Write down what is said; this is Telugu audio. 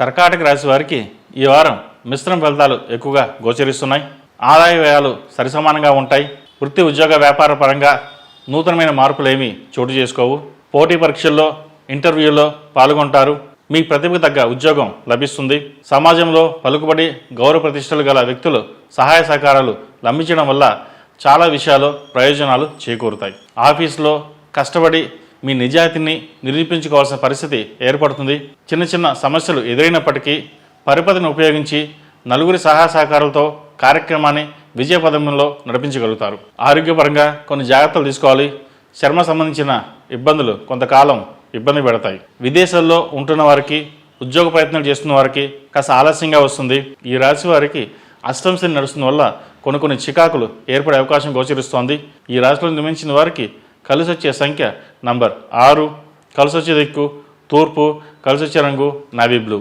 కర్కాటక రాశి వారికి ఈ వారం మిశ్రమ ఫలితాలు ఎక్కువగా గోచరిస్తున్నాయి. ఆదాయ వ్యయాలు సరిసమానంగా ఉంటాయి. వృత్తి ఉద్యోగ వ్యాపార పరంగా నూతనమైన మార్పులు ఏమీ చోటు చేసుకోవు. పోటీ పరీక్షల్లో ఇంటర్వ్యూల్లో పాల్గొంటారు. మీ ప్రతిభకు తగ్గ ఉద్యోగం లభిస్తుంది. సమాజంలో పలుకుబడి గౌరవ ప్రతిష్టలు గల వ్యక్తులు సహాయ సహకారాలు లభించడం వల్ల చాలా విషయాల్లో ప్రయోజనాలు చేకూరుతాయి. ఆఫీసులో కష్టపడి మీ నిజాయితీని నిరూపించుకోవాల్సిన పరిస్థితి ఏర్పడుతుంది. చిన్న చిన్న సమస్యలు ఎదురైనప్పటికీ పరిపతిని ఉపయోగించి నలుగురి సహాయ సహకారాలతో కార్యక్రమాన్ని విజయపథంలో నడిపించగలుగుతారు. ఆరోగ్యపరంగా కొన్ని జాగ్రత్తలు తీసుకోవాలి. చర్మ సంబంధించిన ఇబ్బందులు కొంతకాలం ఇబ్బంది పెడతాయి. విదేశాల్లో ఉంటున్న వారికి, ఉద్యోగ ప్రయత్నాలు చేస్తున్న వారికి కాస్త ఆలస్యంగా వస్తుంది. ఈ రాశి వారికి అష్టమ శని నడుస్తున్న వల్ల కొన్ని చికాకులు ఏర్పడే అవకాశం గోచరిస్తోంది. ఈ రాశిలో నిర్మించిన వారికి కలిసి వచ్చే సంఖ్య నంబర్ 6, కలిసి వచ్చే దిక్కు తూర్పు, కలిసి వచ్చే రంగు నావీ బ్లూ.